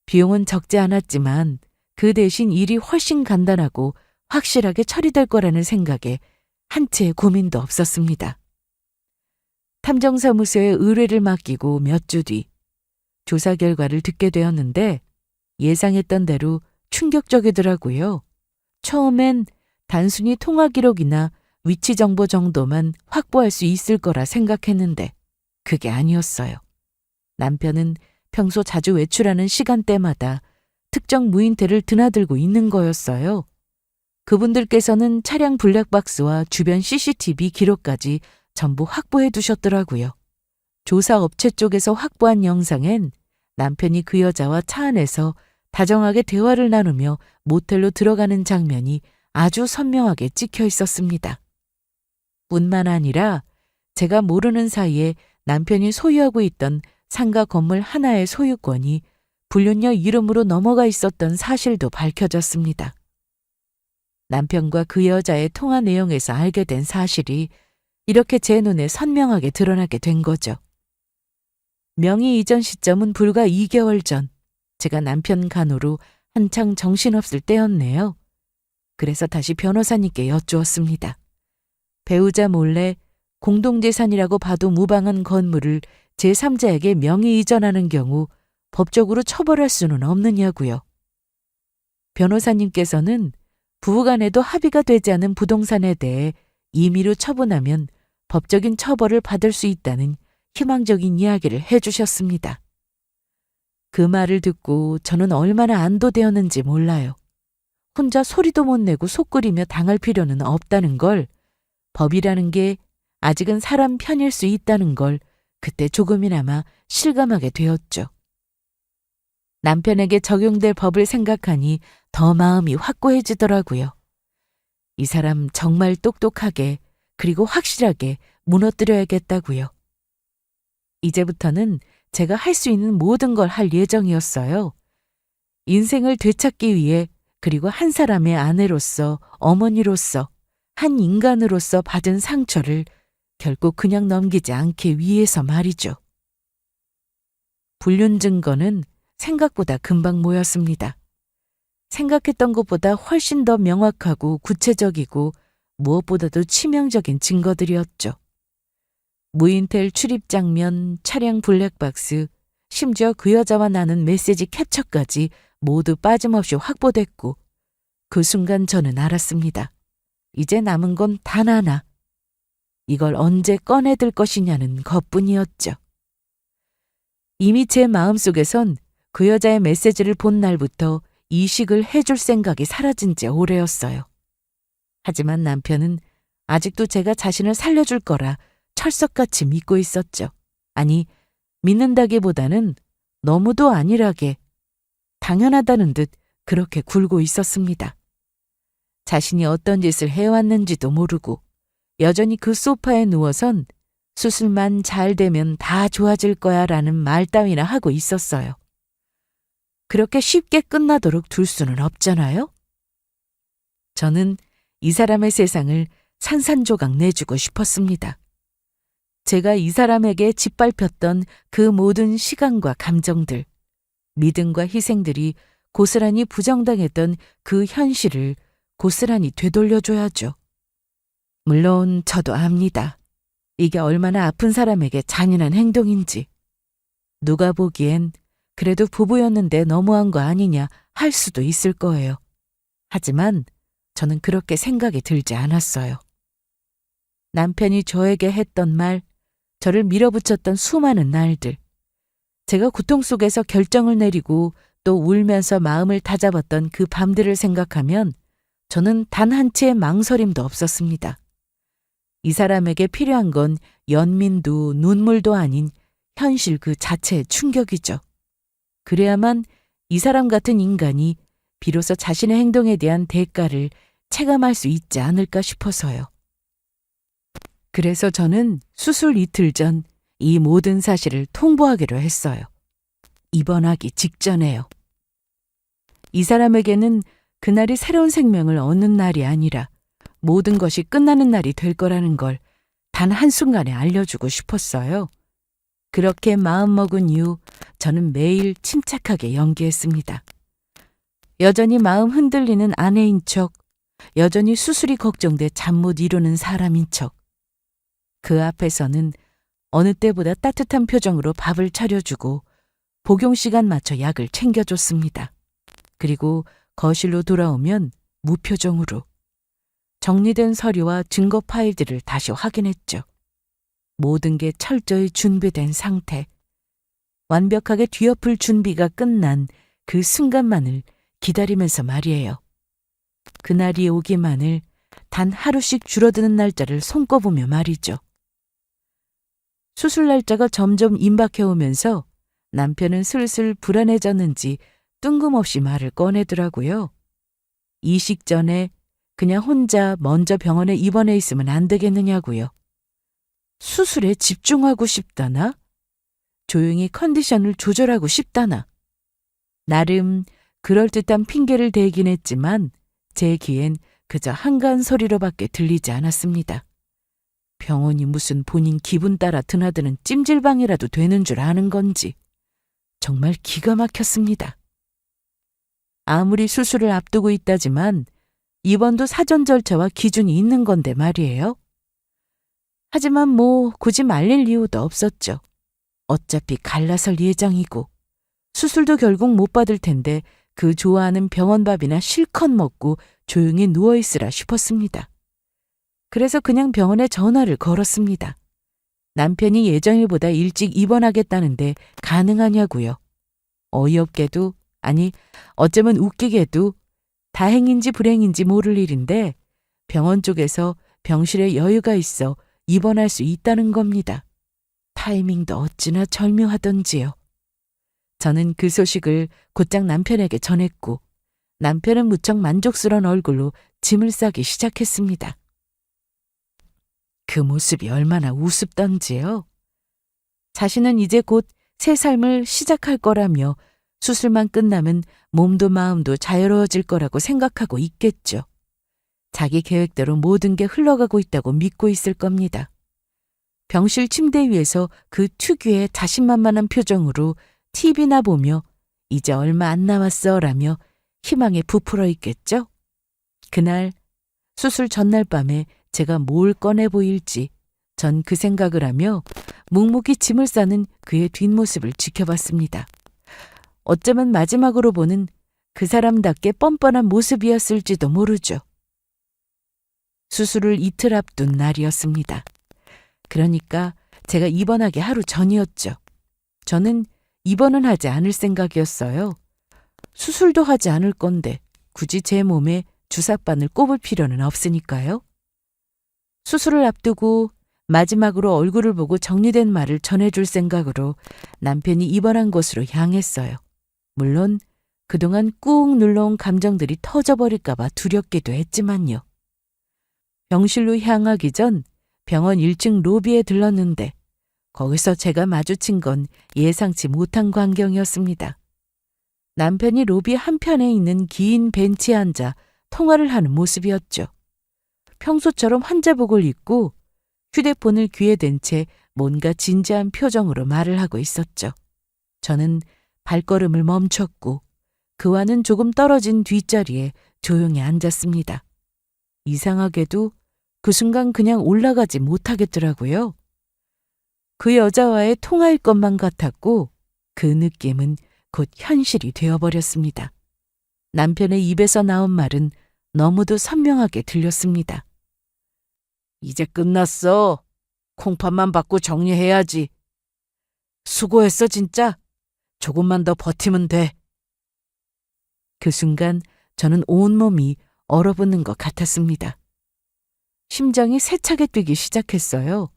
비용은 적지 않았지만 그 대신 일이 훨씬 간단하고 확실하게 처리될 거라는 생각에 한 채의 고민도 없었습니다. 탐정사무소에 의뢰를 맡기고 몇 주 뒤 조사 결과를 듣게 되었는데 예상했던 대로 충격적이더라고요. 처음엔 단순히 통화 기록이나 위치 정보 정도만 확보할 수 있을 거라 생각했는데 그게 아니었어요. 남편은 평소 자주 외출하는 시간대마다 특정 무인태를 드나들고 있는 거였어요. 그분들께서는 차량 블랙박스와 주변 CCTV 기록까지 전부 확보해 두셨더라고요. 조사 업체 쪽에서 확보한 영상엔 남편이 그 여자와 차 안에서 다정하게 대화를 나누며 모텔로 들어가는 장면이 아주 선명하게 찍혀 있었습니다. 뿐만 아니라 제가 모르는 사이에 남편이 소유하고 있던 상가 건물 하나의 소유권이 불륜녀 이름으로 넘어가 있었던 사실도 밝혀졌습니다. 남편과 그 여자의 통화 내용에서 알게 된 사실이 이렇게 제 눈에 선명하게 드러나게 된 거죠. 명의 이전 시점은 불과 2개월 전, 제가 남편 간호로 한창 정신없을 때였네요. 그래서 다시 변호사님께 여쭈었습니다. 배우자 몰래 공동재산이라고 봐도 무방한 건물을 제3자에게 명의 이전하는 경우 법적으로 처벌할 수는 없느냐고요. 변호사님께서는 부부간에도 합의가 되지 않은 부동산에 대해 임의로 처분하면 법적인 처벌을 받을 수 있다는 희망적인 이야기를 해주셨습니다. 그 말을 듣고 저는 얼마나 안도되었는지 몰라요. 혼자 소리도 못 내고 속 끓이며 당할 필요는 없다는 걸, 법이라는 게 아직은 사람 편일 수 있다는 걸 그때 조금이나마 실감하게 되었죠. 남편에게 적용될 법을 생각하니 더 마음이 확고해지더라고요. 이 사람 정말 똑똑하게 그리고 확실하게 무너뜨려야겠다고요. 이제부터는 제가 할 수 있는 모든 걸 할 예정이었어요. 인생을 되찾기 위해 그리고 한 사람의 아내로서, 어머니로서, 한 인간으로서 받은 상처를 결국 그냥 넘기지 않기 위해서 말이죠. 불륜 증거는 생각보다 금방 모였습니다. 생각했던 것보다 훨씬 더 명확하고 구체적이고 무엇보다도 치명적인 증거들이었죠. 무인텔 출입 장면, 차량 블랙박스, 심지어 그 여자와 나눈 메시지 캡처까지 모두 빠짐없이 확보됐고 그 순간 저는 알았습니다. 이제 남은 건 단 하나. 이걸 언제 꺼내들 것이냐는 것뿐이었죠. 이미 제 마음속에선 그 여자의 메시지를 본 날부터 이식을 해줄 생각이 사라진 지 오래였어요. 하지만 남편은 아직도 제가 자신을 살려줄 거라 철석같이 믿고 있었죠. 아니, 믿는다기보다는 너무도 안일하게 당연하다는 듯 그렇게 굴고 있었습니다. 자신이 어떤 짓을 해왔는지도 모르고 여전히 그 소파에 누워선 수술만 잘 되면 다 좋아질 거야 라는 말 따위나 하고 있었어요. 그렇게 쉽게 끝나도록 둘 수는 없잖아요? 저는 이 사람의 세상을 산산조각 내주고 싶었습니다. 제가 이 사람에게 짓밟혔던 그 모든 시간과 감정들, 믿음과 희생들이 고스란히 부정당했던 그 현실을 고스란히 되돌려줘야죠. 물론 저도 압니다. 이게 얼마나 아픈 사람에게 잔인한 행동인지. 누가 보기엔 그래도 부부였는데 너무한 거 아니냐 할 수도 있을 거예요. 하지만 저는 그렇게 생각이 들지 않았어요. 남편이 저에게 했던 말, 저를 밀어붙였던 수많은 날들, 제가 고통 속에서 결정을 내리고 또 울면서 마음을 다잡았던 그 밤들을 생각하면 저는 단 한 채의 망설임도 없었습니다. 이 사람에게 필요한 건 연민도 눈물도 아닌 현실 그 자체의 충격이죠. 그래야만 이 사람 같은 인간이 비로소 자신의 행동에 대한 대가를 체감할 수 있지 않을까 싶어서요. 그래서 저는 수술 이틀 전 이 모든 사실을 통보하기로 했어요. 입원하기 직전에요. 이 사람에게는 그날이 새로운 생명을 얻는 날이 아니라 모든 것이 끝나는 날이 될 거라는 걸 단 한순간에 알려주고 싶었어요. 그렇게 마음먹은 이후 저는 매일 침착하게 연기했습니다. 여전히 마음 흔들리는 아내인 척, 여전히 수술이 걱정돼 잠 못 이루는 사람인 척. 그 앞에서는 어느 때보다 따뜻한 표정으로 밥을 차려주고 복용 시간 맞춰 약을 챙겨줬습니다. 그리고 거실로 돌아오면 무표정으로 정리된 서류와 증거 파일들을 다시 확인했죠. 모든 게 철저히 준비된 상태. 완벽하게 뒤엎을 준비가 끝난 그 순간만을 기다리면서 말이에요. 그날이 오기만을 단 하루씩 줄어드는 날짜를 손꼽으며 말이죠. 수술 날짜가 점점 임박해오면서 남편은 슬슬 불안해졌는지 뜬금없이 말을 꺼내더라고요. 이식 전에 그냥 혼자 먼저 병원에 입원해 있으면 안 되겠느냐고요. 수술에 집중하고 싶다나? 조용히 컨디션을 조절하고 싶다나? 나름 그럴듯한 핑계를 대긴 했지만 제 귀엔 그저 한가한 소리로밖에 들리지 않았습니다. 병원이 무슨 본인 기분 따라 드나드는 찜질방이라도 되는 줄 아는 건지 정말 기가 막혔습니다. 아무리 수술을 앞두고 있다지만 입원도 사전 절차와 기준이 있는 건데 말이에요. 하지만 굳이 말릴 이유도 없었죠. 어차피 갈라설 예정이고 수술도 결국 못 받을 텐데 그 좋아하는 병원밥이나 실컷 먹고 조용히 누워있으라 싶었습니다. 그래서 그냥 병원에 전화를 걸었습니다. 남편이 예정일보다 일찍 입원하겠다는데 가능하냐고요. 어이없게도, 아니 어쩌면 웃기게도 다행인지 불행인지 모를 일인데 병원 쪽에서 병실에 여유가 있어 입원할 수 있다는 겁니다. 타이밍도 어찌나 절묘하던지요. 저는 그 소식을 곧장 남편에게 전했고 남편은 무척 만족스러운 얼굴로 짐을 싸기 시작했습니다. 그 모습이 얼마나 우습던지요. 자신은 이제 곧 새 삶을 시작할 거라며 수술만 끝나면 몸도 마음도 자유로워질 거라고 생각하고 있겠죠. 자기 계획대로 모든 게 흘러가고 있다고 믿고 있을 겁니다. 병실 침대 위에서 그 특유의 자신만만한 표정으로 TV나 보며 이제 얼마 안 남았어 라며 희망에 부풀어 있겠죠. 그날 수술 전날 밤에 제가 뭘 꺼내 보일지 전 그 생각을 하며 묵묵히 짐을 싸는 그의 뒷모습을 지켜봤습니다. 어쩌면 마지막으로 보는 그 사람답게 뻔뻔한 모습이었을지도 모르죠. 수술을 이틀 앞둔 날이었습니다. 그러니까 제가 입원하기 하루 전이었죠. 저는 입원은 하지 않을 생각이었어요. 수술도 하지 않을 건데 굳이 제 몸에 주사바늘 꼽을 필요는 없으니까요. 수술을 앞두고 마지막으로 얼굴을 보고 정리된 말을 전해줄 생각으로 남편이 입원한 곳으로 향했어요. 물론 그동안 꾹 눌러온 감정들이 터져버릴까봐 두렵기도 했지만요. 병실로 향하기 전 병원 1층 로비에 들렀는데 거기서 제가 마주친 건 예상치 못한 광경이었습니다. 남편이 로비 한편에 있는 긴 벤치에 앉아 통화를 하는 모습이었죠. 평소처럼 환자복을 입고 휴대폰을 귀에 댄 채 뭔가 진지한 표정으로 말을 하고 있었죠. 저는 발걸음을 멈췄고 그와는 조금 떨어진 뒷자리에 조용히 앉았습니다. 이상하게도 그 순간 그냥 올라가지 못하겠더라고요. 그 여자와의 통화일 것만 같았고 그 느낌은 곧 현실이 되어버렸습니다. 남편의 입에서 나온 말은 너무도 선명하게 들렸습니다. 이제 끝났어. 콩팥만 받고 정리해야지. 수고했어 진짜. 조금만 더 버티면 돼. 그 순간 저는 온몸이 얼어붙는 것 같았습니다. 심장이 세차게 뛰기 시작했어요.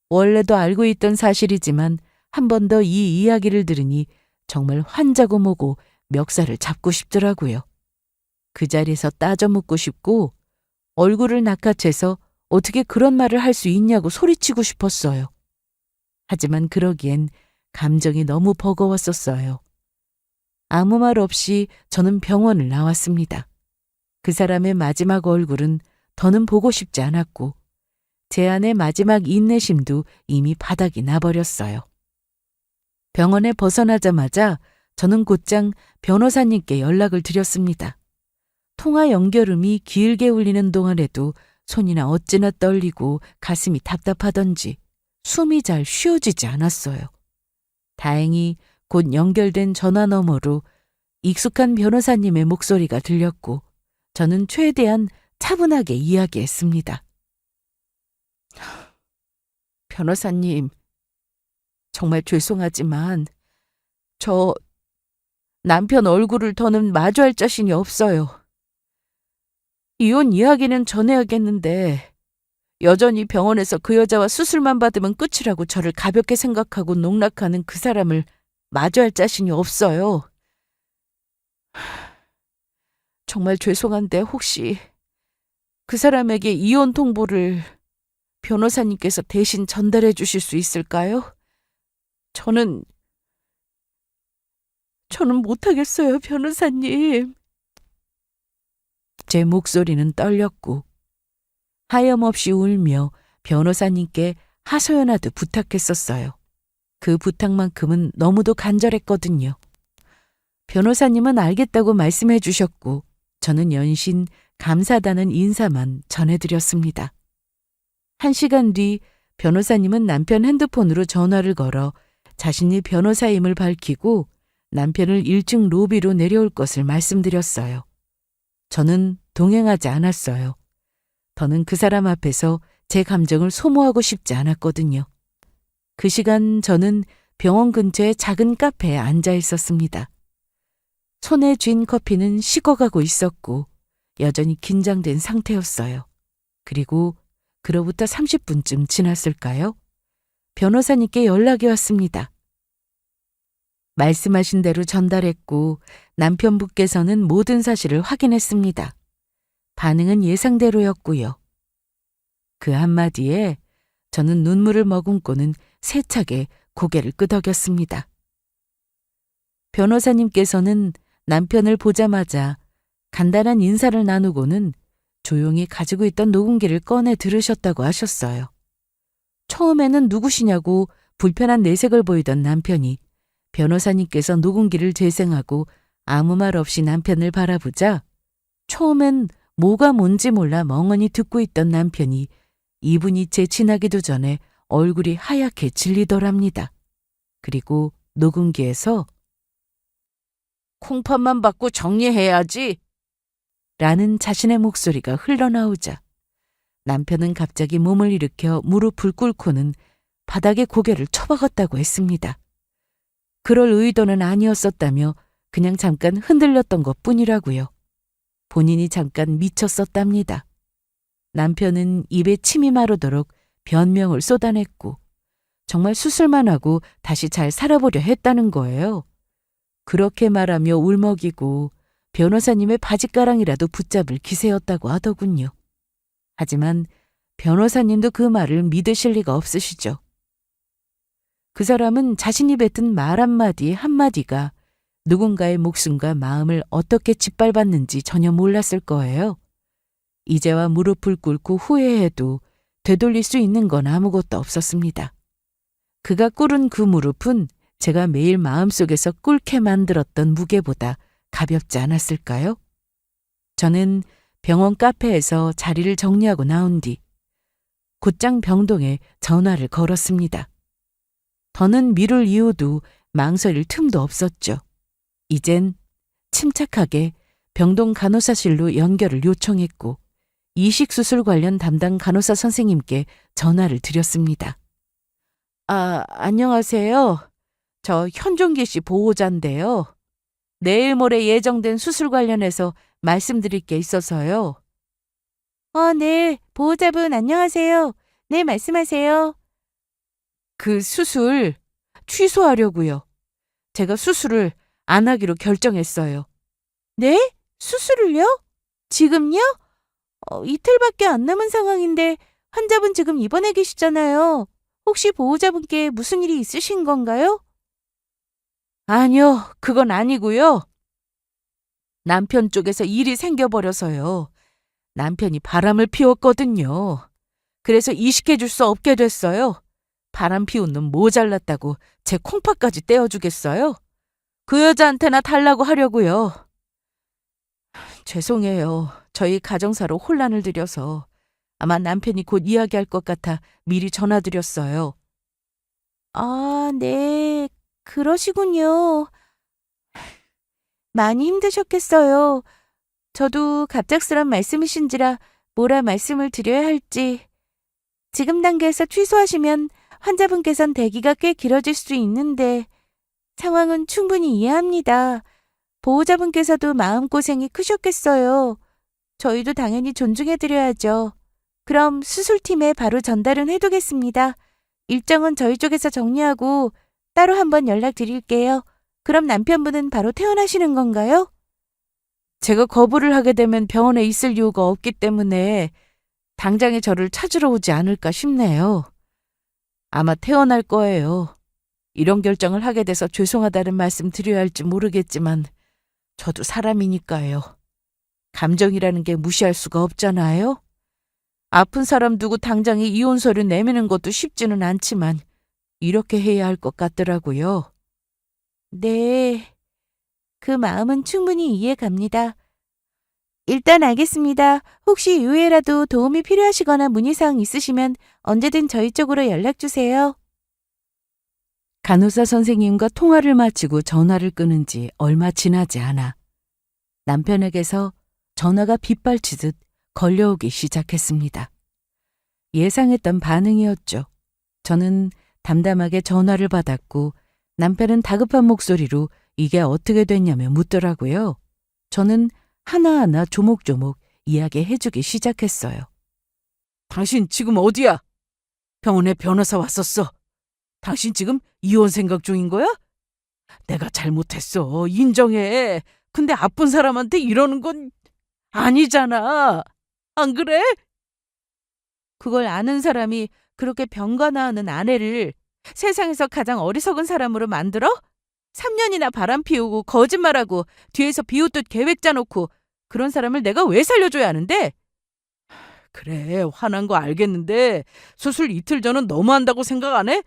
원래도 알고 있던 사실이지만 한 번 더 이 이야기를 들으니 정말 환자고 뭐고 멱살을 잡고 싶더라고요. 그 자리에서 따져 묻고 싶고 얼굴을 낚아채서 어떻게 그런 말을 할 수 있냐고 소리치고 싶었어요. 하지만 그러기엔 감정이 너무 버거웠었어요. 아무 말 없이 저는 병원을 나왔습니다. 그 사람의 마지막 얼굴은 더는 보고 싶지 않았고 제 안의 마지막 인내심도 이미 바닥이 나버렸어요. 병원에 벗어나자마자 저는 곧장 변호사님께 연락을 드렸습니다. 통화 연결음이 길게 울리는 동안에도 손이나 어찌나 떨리고 가슴이 답답하던지 숨이 잘 쉬어지지 않았어요. 다행히 곧 연결된 전화 너머로 익숙한 변호사님의 목소리가 들렸고 저는 최대한 차분하게 이야기했습니다. 변호사님, 정말 죄송하지만 저 남편 얼굴을 더는 마주할 자신이 없어요. 이혼 이야기는 전해야겠는데 여전히 병원에서 그 여자와 수술만 받으면 끝이라고 저를 가볍게 생각하고 농락하는 그 사람을 마주할 자신이 없어요. 정말 죄송한데 혹시 그 사람에게 이혼 통보를 변호사님께서 대신 전달해 주실 수 있을까요? 저는 못하겠어요, 변호사님. 제 목소리는 떨렸고 하염없이 울며 변호사님께 하소연하듯 부탁했었어요. 그 부탁만큼은 너무도 간절했거든요. 변호사님은 알겠다고 말씀해 주셨고 저는 연신 감사하다는 인사만 전해드렸습니다. 1시간 뒤 변호사님은 남편 핸드폰으로 전화를 걸어 자신이 변호사임을 밝히고 남편을 1층 로비로 내려올 것을 말씀드렸어요. 저는 동행하지 않았어요. 더는 그 사람 앞에서 제 감정을 소모하고 싶지 않았거든요. 그 시간 저는 병원 근처의 작은 카페에 앉아 있었습니다. 손에 쥔 커피는 식어가고 있었고 여전히 긴장된 상태였어요. 그리고 그로부터 30분쯤 지났을까요? 변호사님께 연락이 왔습니다. 말씀하신 대로 전달했고 남편분께서는 모든 사실을 확인했습니다. 반응은 예상대로였고요. 그 한마디에 저는 눈물을 머금고는 세차게 고개를 끄덕였습니다. 변호사님께서는 남편을 보자마자 간단한 인사를 나누고는 조용히 가지고 있던 녹음기를 꺼내 들으셨다고 하셨어요. 처음에는 누구시냐고 불편한 내색을 보이던 남편이 변호사님께서 녹음기를 재생하고 아무 말 없이 남편을 바라보자 처음엔 뭐가 뭔지 몰라 멍하니 듣고 있던 남편이 2분이 채 지나기도 전에 얼굴이 하얗게 질리더랍니다. 그리고 녹음기에서 콩팥만 받고 정리해야지 라는 자신의 목소리가 흘러나오자 남편은 갑자기 몸을 일으켜 무릎을 꿇고는 바닥에 고개를 처박았다고 했습니다. 그럴 의도는 아니었었다며 그냥 잠깐 흔들렸던 것뿐이라고요. 본인이 잠깐 미쳤었답니다. 남편은 입에 침이 마르도록 변명을 쏟아냈고 정말 수술만 하고 다시 잘 살아보려 했다는 거예요. 그렇게 말하며 울먹이고 변호사님의 바짓가랑이라도 붙잡을 기세였다고 하더군요. 하지만 변호사님도 그 말을 믿으실 리가 없으시죠. 그 사람은 자신이 뱉은 말 한마디 한마디가 누군가의 목숨과 마음을 어떻게 짓밟았는지 전혀 몰랐을 거예요. 이제와 무릎을 꿇고 후회해도 되돌릴 수 있는 건 아무것도 없었습니다. 그가 꿇은 그 무릎은 제가 매일 마음속에서 꿇게 만들었던 무게보다 가볍지 않았을까요? 저는 병원 카페에서 자리를 정리하고 나온 뒤 곧장 병동에 전화를 걸었습니다. 더는 미룰 이유도 망설일 틈도 없었죠. 이젠 침착하게 병동 간호사실로 연결을 요청했고 이식수술 관련 담당 간호사 선생님께 전화를 드렸습니다. 안녕하세요. 저 현종기 씨 보호자인데요. 내일 모레 예정된 수술 관련해서 말씀드릴 게 있어서요. 네. 보호자분 안녕하세요. 네, 말씀하세요. 그 수술 취소하려고요. 제가 수술을 안 하기로 결정했어요. 네? 수술을요? 지금요? 이틀밖에 안 남은 상황인데 환자분 지금 입원해 계시잖아요. 혹시 보호자분께 무슨 일이 있으신 건가요? 아니요, 그건 아니고요. 남편 쪽에서 일이 생겨버려서요. 남편이 바람을 피웠거든요. 그래서 이식해 줄 수 없게 됐어요. 바람 피운 놈 모자랐다고 제 콩팥까지 떼어주겠어요? 그 여자한테나 달라고 하려고요. 죄송해요. 저희 가정사로 혼란을 드려서 아마 남편이 곧 이야기할 것 같아 미리 전화드렸어요. 네. 그러시군요. 많이 힘드셨겠어요. 저도 갑작스런 말씀이신지라 뭐라 말씀을 드려야 할지. 지금 단계에서 취소하시면 환자분께선 대기가 꽤 길어질 수 있는데 상황은 충분히 이해합니다. 보호자분께서도 마음고생이 크셨겠어요. 저희도 당연히 존중해드려야죠. 그럼 수술팀에 바로 전달은 해두겠습니다. 일정은 저희 쪽에서 정리하고 따로 한번 연락드릴게요. 그럼 남편분은 바로 퇴원하시는 건가요? 제가 거부를 하게 되면 병원에 있을 이유가 없기 때문에 당장에 저를 찾으러 오지 않을까 싶네요. 아마 퇴원할 거예요. 이런 결정을 하게 돼서 죄송하다는 말씀 드려야 할지 모르겠지만 저도 사람이니까요. 감정이라는 게 무시할 수가 없잖아요. 아픈 사람 두고 당장에 이혼서를 내미는 것도 쉽지는 않지만 이렇게 해야 할 것 같더라고요. 네, 그 마음은 충분히 이해갑니다. 일단 알겠습니다. 혹시 이후에라도 도움이 필요하시거나 문의사항 있으시면 언제든 저희 쪽으로 연락주세요. 간호사 선생님과 통화를 마치고 전화를 끊은 지 얼마 지나지 않아 남편에게서 전화가 빗발치듯 걸려오기 시작했습니다. 예상했던 반응이었죠. 저는 담담하게 전화를 받았고 남편은 다급한 목소리로 이게 어떻게 됐냐며 묻더라고요. 저는 하나하나 조목조목 이야기해주기 시작했어요. 당신 지금 어디야? 병원에 변호사 왔었어. 당신 지금 이혼 생각 중인 거야? 내가 잘못했어. 인정해. 근데 아픈 사람한테 이러는 건 아니잖아. 안 그래? 그걸 아는 사람이 그렇게 병가 나으는 아내를 세상에서 가장 어리석은 사람으로 만들어? 3년이나 바람 피우고 거짓말하고 뒤에서 비웃듯 계획 짜놓고 그런 사람을 내가 왜 살려줘야 하는데? 그래, 화난 거 알겠는데 수술 이틀 전은 너무한다고 생각 안 해?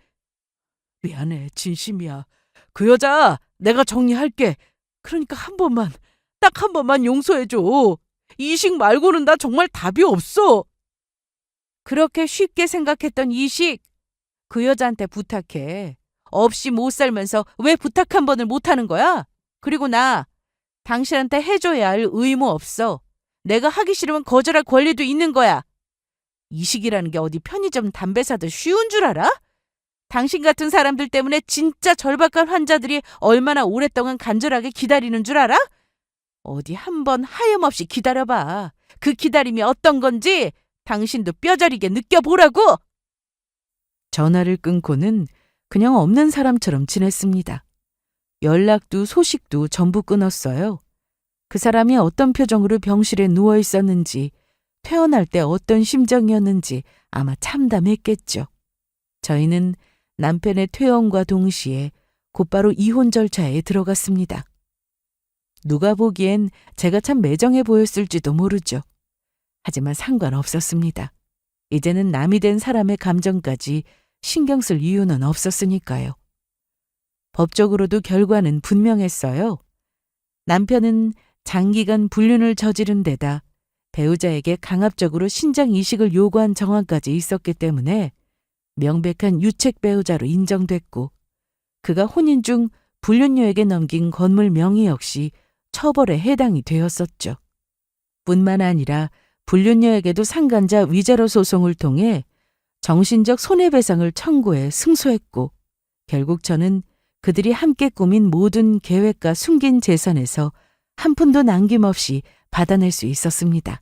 미안해, 진심이야. 그 여자 내가 정리할게. 그러니까 한 번만, 딱 한 번만 용서해줘. 이식 말고는 나 정말 답이 없어. 그렇게 쉽게 생각했던 이식, 그 여자한테 부탁해. 없이 못 살면서 왜 부탁 한 번을 못 하는 거야? 그리고 나 당신한테 해줘야 할 의무 없어. 내가 하기 싫으면 거절할 권리도 있는 거야. 이식이라는 게 어디 편의점 담배 사듯 쉬운 줄 알아? 당신 같은 사람들 때문에 진짜 절박한 환자들이 얼마나 오랫동안 간절하게 기다리는 줄 알아? 어디 한번 하염없이 기다려봐. 그 기다림이 어떤 건지 당신도 뼈저리게 느껴보라고! 전화를 끊고는 그냥 없는 사람처럼 지냈습니다. 연락도 소식도 전부 끊었어요. 그 사람이 어떤 표정으로 병실에 누워 있었는지, 퇴원할 때 어떤 심정이었는지 아마 참담했겠죠. 저희는 남편의 퇴원과 동시에 곧바로 이혼 절차에 들어갔습니다. 누가 보기엔 제가 참 매정해 보였을지도 모르죠. 하지만 상관없었습니다. 이제는 남이 된 사람의 감정까지 신경 쓸 이유는 없었으니까요. 법적으로도 결과는 분명했어요. 남편은 장기간 불륜을 저지른 데다 배우자에게 강압적으로 신장 이식을 요구한 정황까지 있었기 때문에 명백한 유책 배우자로 인정됐고, 그가 혼인 중 불륜녀에게 넘긴 건물 명의 역시 처벌에 해당이 되었었죠. 뿐만 아니라 불륜녀에게도 상간자 위자료 소송을 통해 정신적 손해배상을 청구해 승소했고, 결국 저는 그들이 함께 꾸민 모든 계획과 숨긴 재산에서 한 푼도 남김없이 받아낼 수 있었습니다.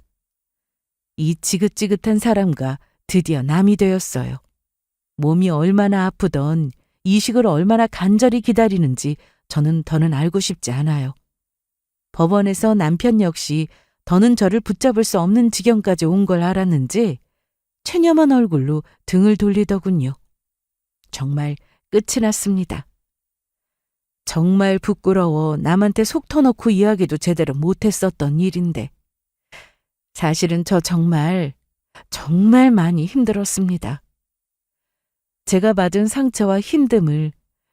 이 지긋지긋한 사람과 드디어 남이 되었어요. 몸이 얼마나 아프던, 이식을 얼마나 간절히 기다리는지 저는 더는 알고 싶지 않아요. 법원에서 남편 역시 더는 저를 붙잡을 수 없는 지경까지 온 걸 알았는지 체념한 얼굴로 등을 돌리더군요. 정말 끝이 났습니다. 정말 부끄러워 남한테 속 터놓고 이야기도 제대로 못했었던 일인데, 사실은 저 정말 많이 힘들었습니다. 제가 받은 상처와 힘듦을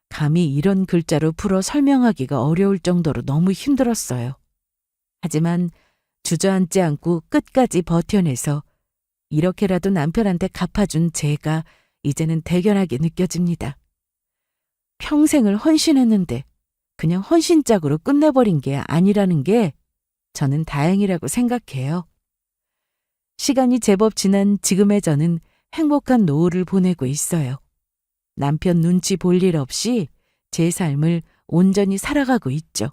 감히 이런 글자로 풀어 설명하기가 어려울 정도로 너무 힘들었어요. 하지만 주저앉지 않고 끝까지 버텨내서 이렇게라도 남편한테 갚아준 제가 이제는 대견하게 느껴집니다. 평생을 헌신했는데 그냥 헌신짝으로 끝내버린 게 아니라는 게 저는 다행이라고 생각해요. 시간이 제법 지난 지금의 저는 행복한 노후를 보내고 있어요. 남편 눈치 볼 일 없이 제 삶을 온전히 살아가고 있죠.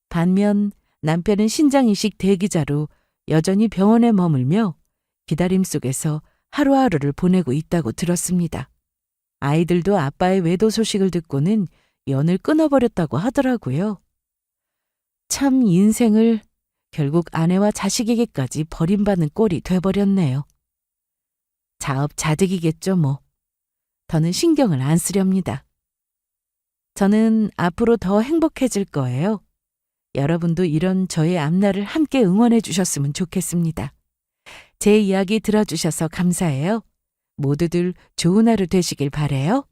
반면 남편은 신장이식 대기자로 여전히 병원에 머물며 기다림 속에서 하루하루를 보내고 있다고 들었습니다. 아이들도 아빠의 외도 소식을 듣고는 연을 끊어버렸다고 하더라고요. 참 인생을 결국 아내와 자식에게까지 버림받는 꼴이 돼버렸네요. 자업자득이겠죠 뭐. 더는 신경을 안 쓰렵니다. 저는 앞으로 더 행복해질 거예요. 여러분도 이런 저의 앞날을 함께 응원해 주셨으면 좋겠습니다. 제 이야기 들어주셔서 감사해요. 모두들 좋은 하루 되시길 바라요.